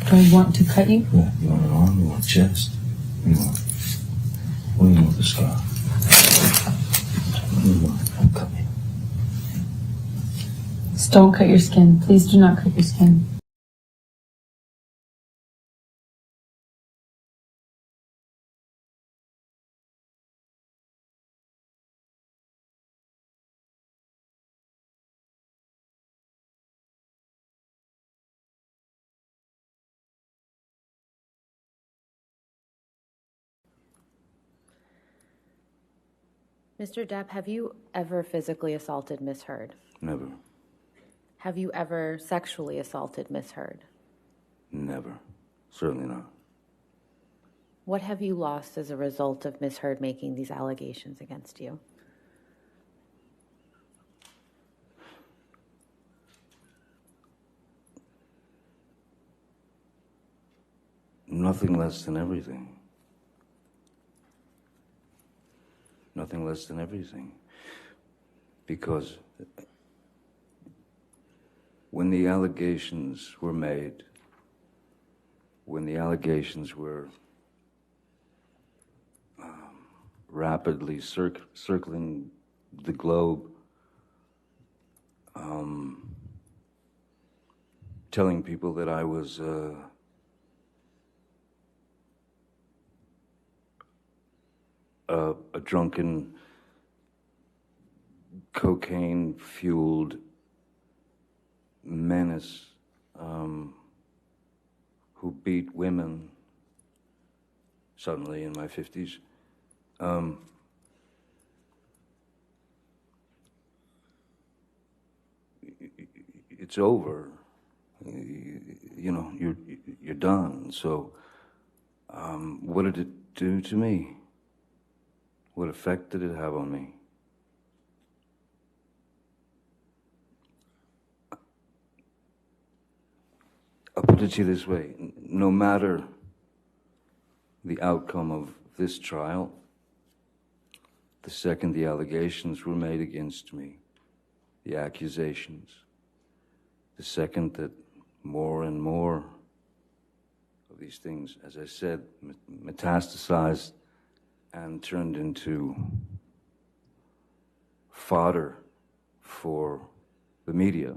Do I want to cut you? Yeah, you want an arm, you want a chest? What do you want the scar? What do you want? Don't cut me. Just don't cut your skin. Please do not cut your skin. Mr. Depp, have you ever physically assaulted Miss Heard? Never. Have you ever sexually assaulted Miss Heard? Never. Certainly not. What have you lost as a result of Miss Heard making these allegations against you? Nothing less than everything. Nothing less than everything. Because when the allegations were made, when the allegations were rapidly circling the globe, telling people that I was a drunken, cocaine-fueled menace who beat women suddenly in my 50s. It's over. You know, you're done. So, what did it do to me? What effect did it have on me? I'll put it to you this way. No matter the outcome of this trial, the second the allegations were made against me, the accusations, the second that more and more of these things, as I said, metastasized and turned into fodder for the media.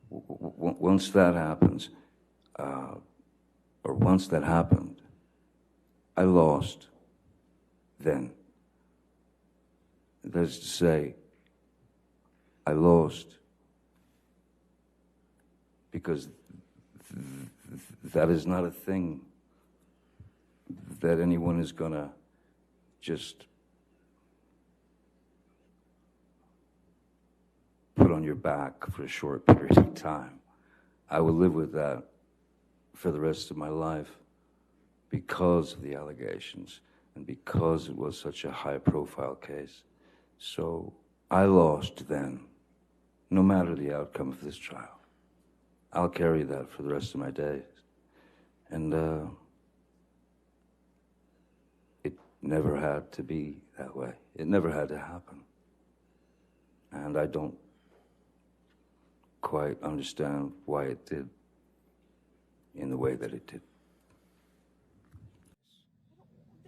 Once that happens, or once that happened, I lost then. That is to say, I lost because that is not a thing that anyone is gonna just put on your back for a short period of time. I will live with that for the rest of my life because of the allegations and because it was such a high-profile case. So I lost then, no matter the outcome of this trial. I'll carry that for the rest of my days. And it never had to be that way. It never had to happen. And I don't quite understand why it did in the way that it did.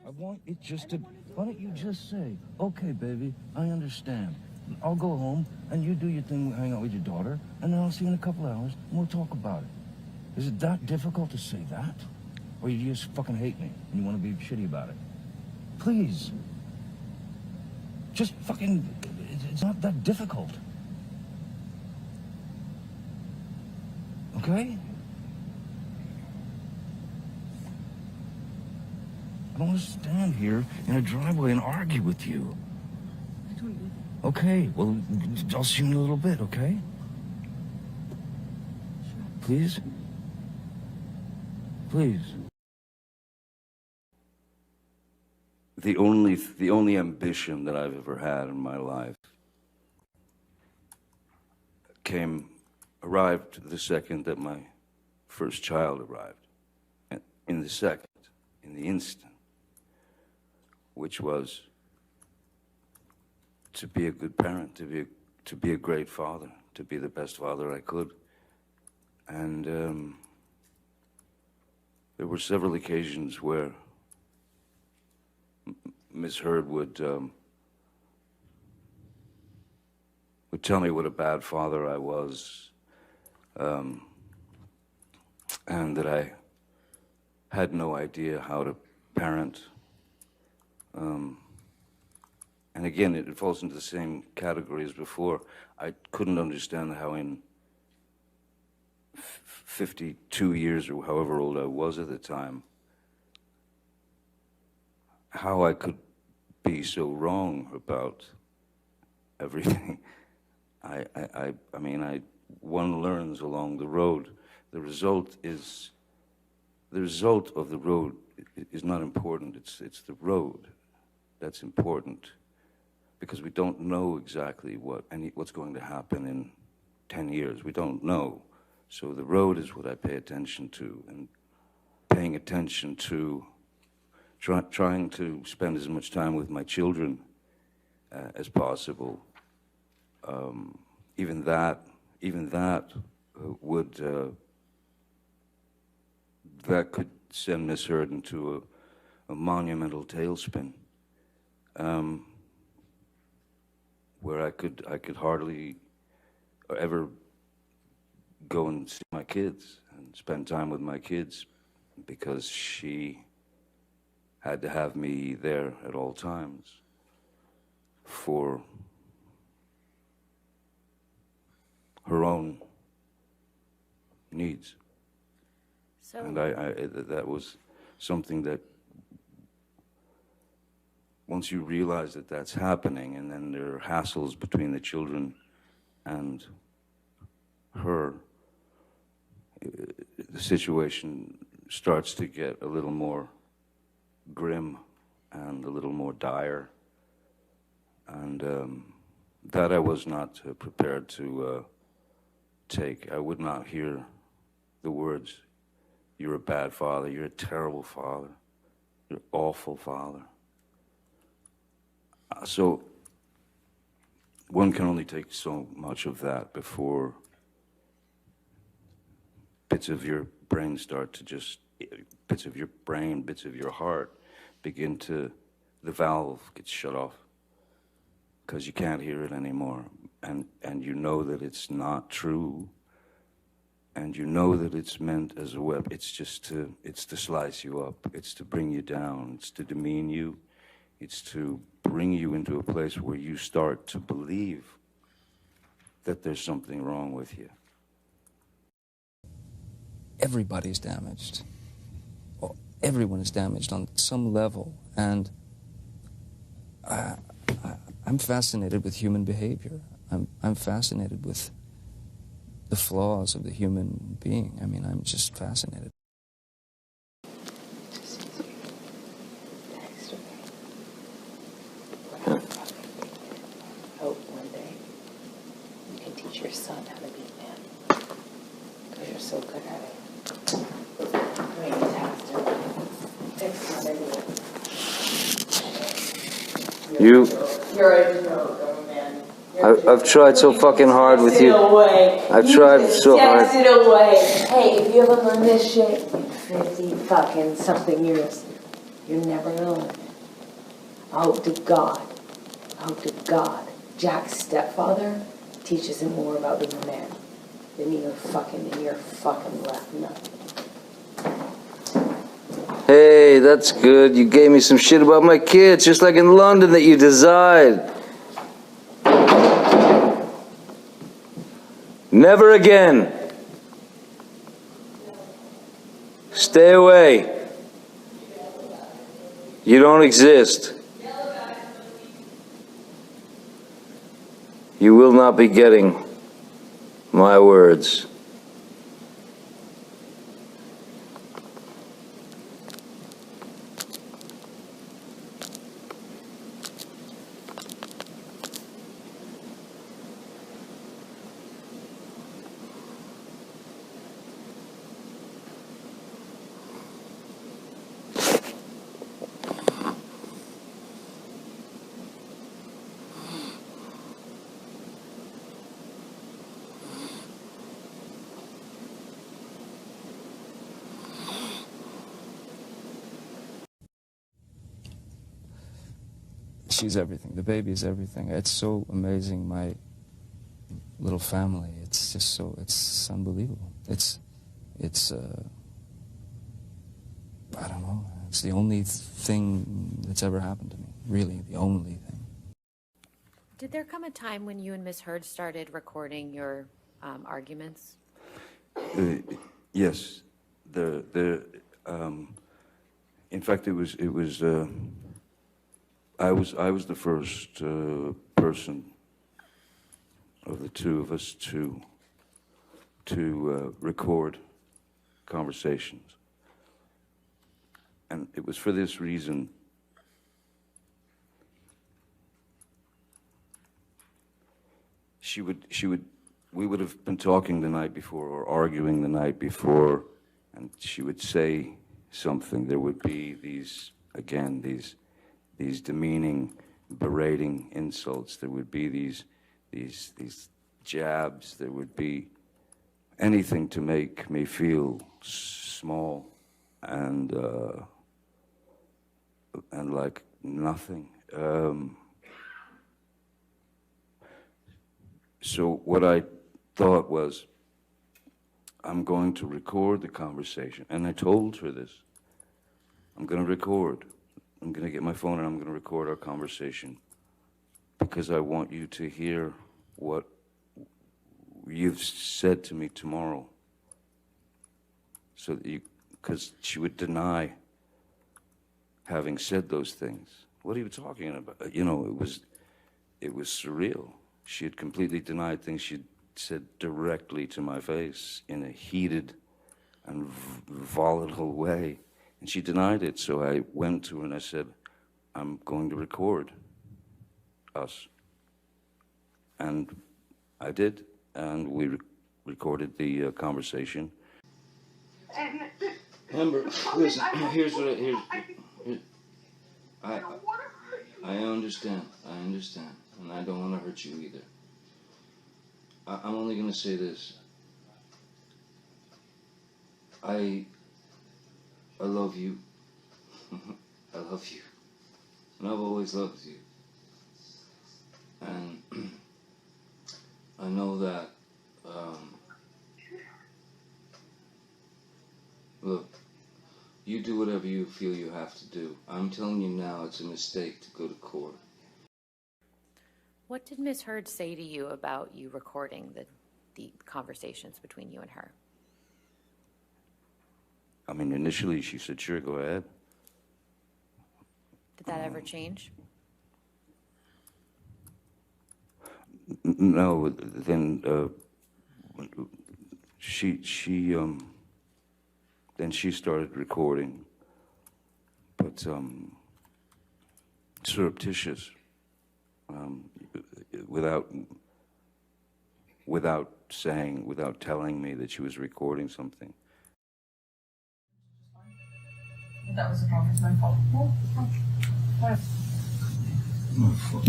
I want it just to, why don't you just say, okay, baby, I understand. I'll go home, and you do your thing, hang out with your daughter, and then I'll see you in a couple hours, and we'll talk about it. Is it that difficult to say that? Or you just fucking hate me, and you want to be shitty about it? Please. Just fucking, it's not that difficult. Okay? I don't want to stand here in a driveway and argue with you. Okay, well, I'll see you in a little bit, okay? Please? Please. The only ambition that I've ever had in my life arrived the second that my first child arrived. And in the instant, which was to be a good parent, to be a great father, to be the best father I could, And there were several occasions where Miss Heard would tell me what a bad father I was, and that I had no idea how to parent. And again, it falls into the same category as before. I couldn't understand how in 52 years or however old I was at the time, how I could be so wrong about everything. I mean, one learns along the road. The result of the road is not important. It's the road that's important, because we don't know exactly what's going to happen in 10 years. We don't know. So the road is what I pay attention to, and paying attention to trying to spend as much time with my children as possible. Even that would that could send Miss Heard into a monumental tailspin, where I could hardly ever go and see my kids and spend time with my kids, because she had to have me there at all times for her own needs. So, And that was something that, once you realize that that's happening, and then there are hassles between the children and her, the situation starts to get a little more grim and a little more dire. And that I was not prepared to take. I would not hear the words, "You're a bad father, you're a terrible father, you're an awful father." So one can only take so much of that before bits of your brain start to just, bits of your brain, bits of your heart begin to, the valve gets shut off, because you can't hear it anymore. And you know that it's not true, and you know that it's meant as a weapon. It's to slice you up, it's to bring you down, it's to demean you, it's to bring you into a place where you start to believe that there's something wrong with you. Everybody's damaged. Everyone is damaged on some level, and I'm fascinated with human behavior. I'm fascinated with the flaws of the human being. I mean, I'm just fascinated. Hope one day you can teach your son how to be a man, because you're so good at it. Fantastic. You, You're a joke, man. I've tried so fucking hard with you. I've tried so hard. Text it away. Hey, if you haven't learned this shit in 50 fucking something years, you're never gonna learn it. I hope to God, Jack's stepfather teaches him more about being a man than your fucking left nut. Hey, that's good. You gave me some shit about my kids, just like in London that you desired. Never again. Stay away. You don't exist. You will not be getting my words. she's everything. The baby is everything. It's so amazing, my little family. It's just so, it's unbelievable. It's I don't know. It's the only thing that's ever happened to me. Really, the only thing. Did there come a time when you and Miss Heard started recording your arguments? Yes. In fact, I was the first person of the two of us to record conversations. And it was for this reason. We would have been talking the night before or arguing the night before, and she would say something. There would be these demeaning, berating insults. There would be these jabs. There would be anything to make me feel small and like nothing. So what I thought was, I'm going to record the conversation. And I told her this. I'm going to record. I'm going to get my phone and I'm going to record our conversation because I want you to hear what you've said to me tomorrow. So that because she would deny having said those things. What are you talking about? You know, it was surreal. She had completely denied things she'd said directly to my face in a heated and volatile way. And she denied it, so I went to her and I said, I'm going to record us. And I did, and we recorded the conversation. Amber, listen, here's what I understand, and I don't want to hurt you either. I'm only going to say this. I love you. I love you. And I've always loved you. And I know that, look, you do whatever you feel you have to do. I'm telling you now, it's a mistake to go to court. What did Miss Heard say to you about you recording the conversations between you and her? I mean, initially she said, sure, go ahead. Did that ever change? No, then then she started recording, but surreptitious, without telling me that she was recording something. That was the problem. It's my fault. No, what? My fault.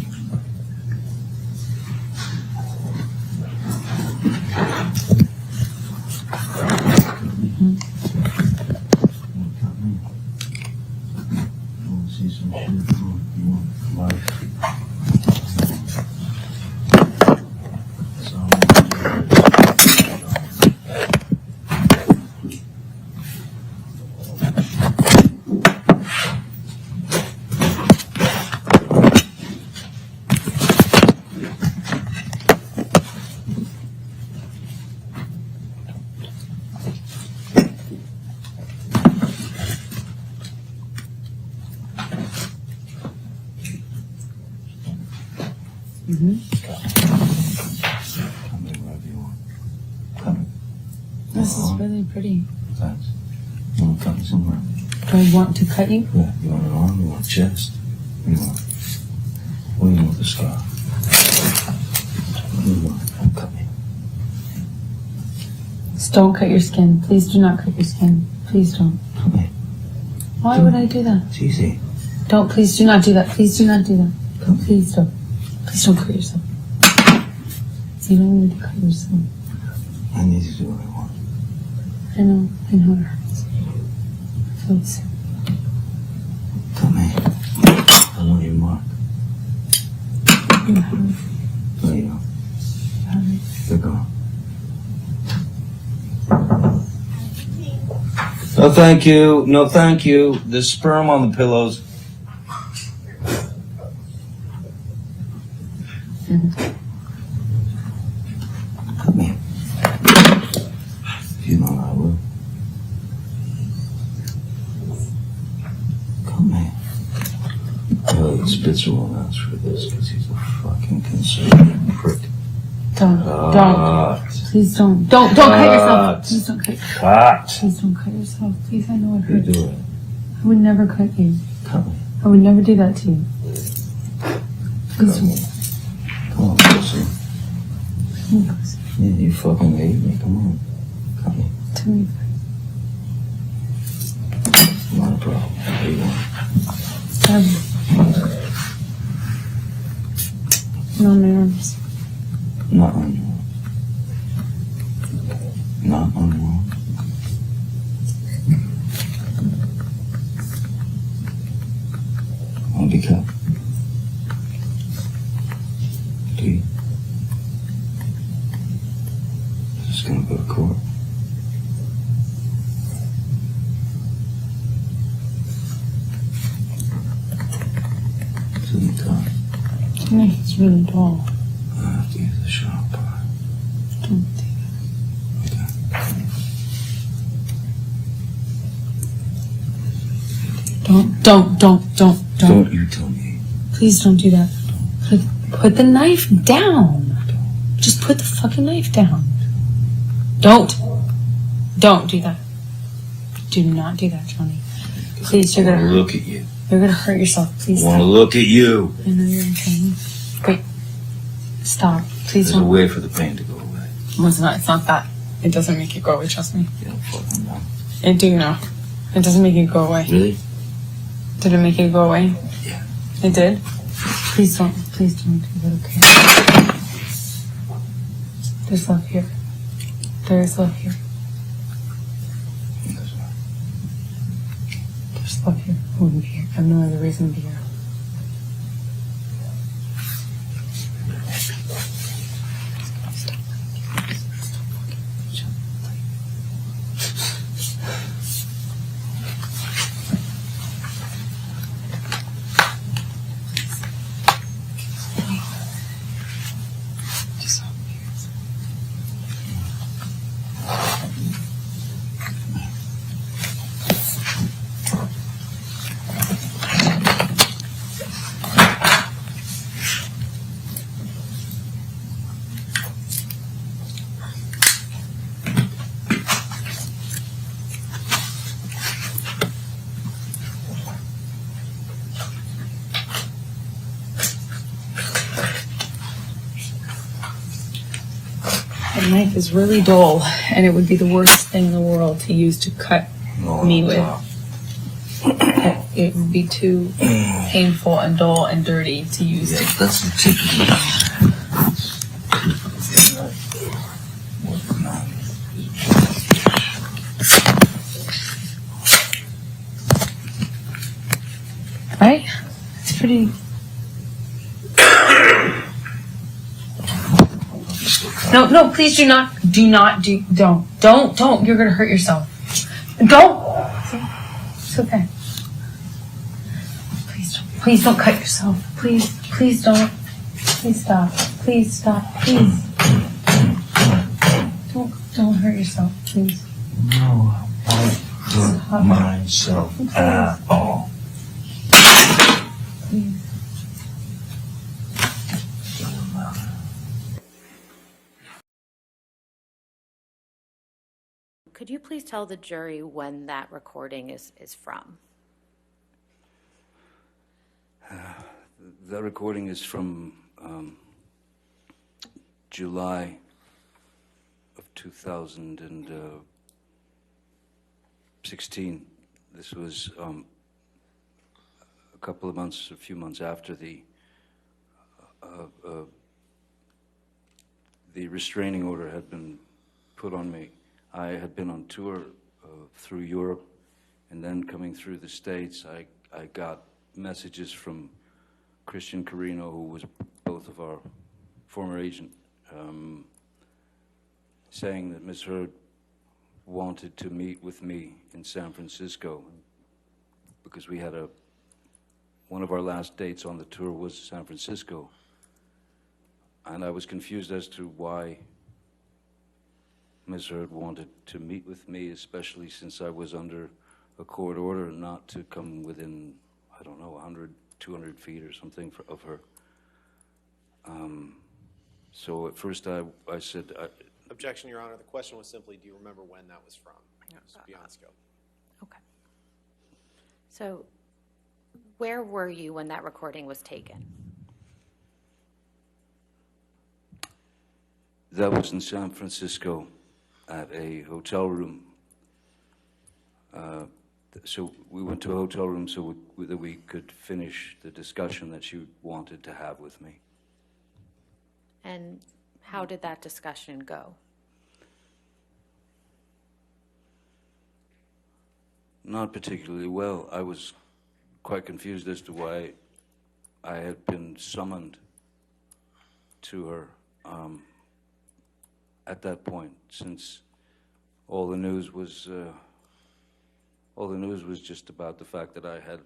Come in wherever you want. Come in. This is really pretty. Thanks. You want to cut me somewhere? Do I want to cut you? Yeah. You want an arm? You want a chest? What do you want? What do you want with the scar? What do you want? Don't cut me. Just don't cut your skin. Please do not cut your skin. Please don't. Come here. Why would I do that? It's easy. Don't. Please do not do that. Please do not do that. Come. Please don't. Please don't cut yourself. You don't need to cut yourself. I need to do what I want. I know it hurts. It feels. Come here. I want your mark. You have it. There you go. You have it. They're gone. No, thank you. No, thank you. There's sperm on the pillows. Help me. You know I will. Come here. Really, Spitzer won't answer for this because he's a fucking conservative prick. Don't. Please don't. Don't cut yourself. Please don't cut. Cut. Please don't cut yourself. Please, I know it You hurts. do it. I would never cut you. Cut me. I would never do that to you. Please Come on. don't. Come on, pussy. Please. Yeah, you fucking hate me. Come on. Cut me. Tell me. Not a problem. There you go. Stab me. No, my arms. Not on your own. Not on your own. Want to be cut? Do you? Just gonna go to court. Isn't it tough? No, it's really dull. I have to use the sharp part. Don't do that. Don't. Don't you tell me. Please don't do that. Put the knife down. Just put the fucking knife down. Don't do that. Do not do that, Johnny. Please, you're I gonna want to hurt. look at you. You're gonna hurt yourself. Please I want to stop. look at you. I know you're in pain. Wait. Stop. Please There's a don't. way for the pain to go away. Well, it's not that. It doesn't make it go away, trust me. You don't fucking know. I do know. It doesn't make it go away. Really? Did it make it go away? Yeah. It did? Please don't do that, okay? There's love here. There is love here. There's love here. I wouldn't be here. I have no other reason to be here. The knife is really dull, and it would be the worst thing in the world to use to cut me with. It would be too painful and dull and dirty to use. Yeah, that's the tip of the Right? It's pretty. No, please do not. Don't. You're gonna hurt yourself. Don't. It's okay. Please don't cut yourself. Please don't. Please stop. Please stop. Please. Don't hurt yourself, please. No, I won't hurt myself at all. Please. Could you please tell the jury when that recording is from? That recording is from July of 2016. This was a few months after the restraining order had been put on me. I had been on tour through Europe, and then coming through the States, I got messages from Christian Carino, who was both mouth of our former agent, saying that Miss Heard wanted to meet with me in San Francisco because we had one of our last dates on the tour was San Francisco. And I was confused as to why Ms. Heard wanted to meet with me, especially since I was under a court order not to come within, I don't know, 100, 200 feet or something of her. So at first I said... Objection, Your Honor. The question was simply, do you remember when that was from? It's beyond scope. Okay. So where were you when that recording was taken? That was in San Francisco at a hotel room. So we went to a hotel room so that we could finish the discussion that she wanted to have with me. And how did that discussion go? Not particularly well. I was quite confused as to why I had been summoned to her at that point, since all the news was just about the fact that I had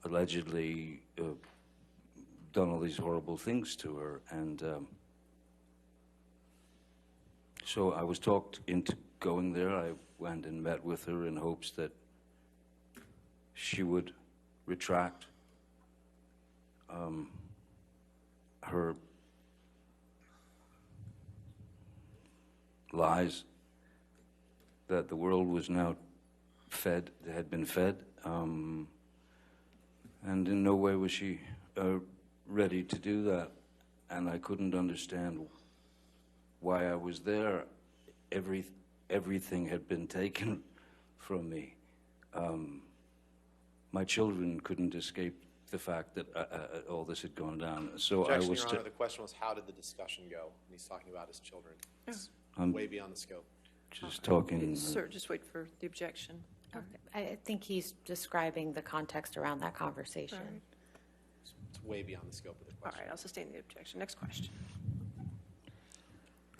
allegedly done all these horrible things to her, and so I was talked into going there. I went and met with her in hopes that she would retract her lies that the world was now fed, had been fed, and in no way was she ready to do that, and I couldn't understand why I was there. Everything had been taken from me. My children couldn't escape the fact that all this had gone down. So Objection, I was. Your Honor. The question was, how did the discussion go? And he's talking about his children. It's way beyond the scope. Just talking. Sir, just wait for the objection. Okay. I think he's describing the context around that conversation. Right. It's way beyond the scope of the All question. right, I'll sustain the objection. Next question.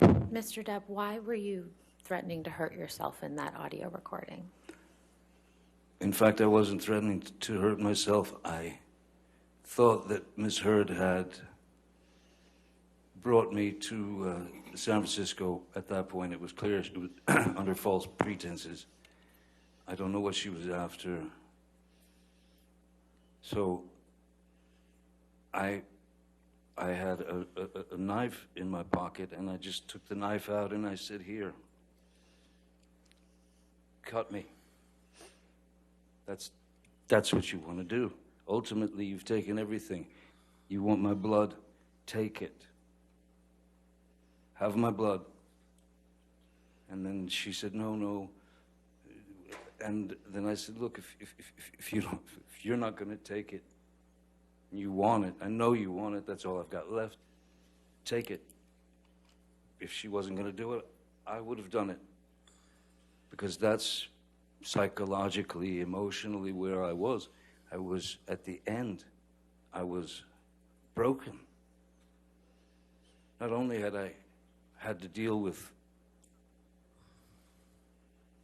Mr. Depp, why were you threatening to hurt yourself in that audio recording? In fact, I wasn't threatening to hurt myself. I thought that Miss Heard had brought me to San Francisco. At that point, it was clear she was under false pretenses. I don't know what she was after. So I had a knife in my pocket, and I just took the knife out and I said, "Here, cut me." That's what you want to do. Ultimately, you've taken everything. You want my blood? Take it. Have my blood. And then she said, "No, no." And then I said, "Look, if you're not going to take it, you want it. I know you want it. That's all I've got left. Take it." If she wasn't going to do it, I would have done it, because that's psychologically, emotionally where I was. I was at the end. I was broken. Not only had I had to deal with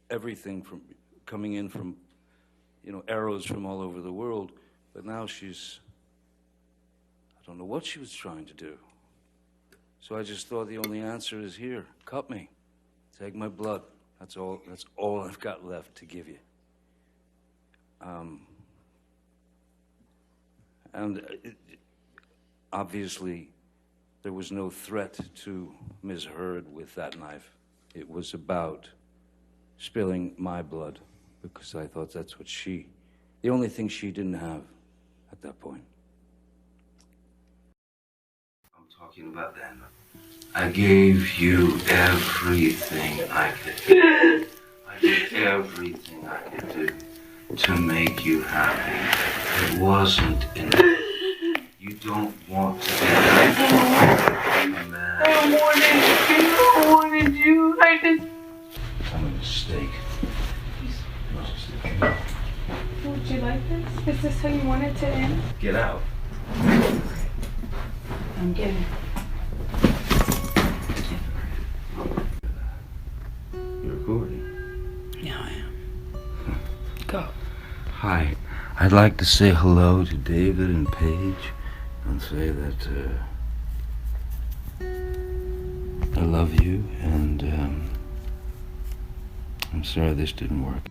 everything from coming in from, arrows from all over the world, but now I don't know what she was trying to do. So I just thought the only answer is here. Cut me. Take my blood. That's all I've got left to give you. Obviously, there was no threat to Ms. Heard with that knife. It was about spilling my blood, because I thought that's what the only thing she didn't have at that point. I'm talking about then. I gave you everything I could do. I did everything I could do to make you happy. It wasn't enough. You don't want to be happy, man. I wanted you. I'm a mistake. Would you like this? Is this how you want it to end? Get out. you. You're recording. Yeah, I am. Go. Hi. I'd like to say hello to David and Paige and say that I love you and I'm sorry this didn't work.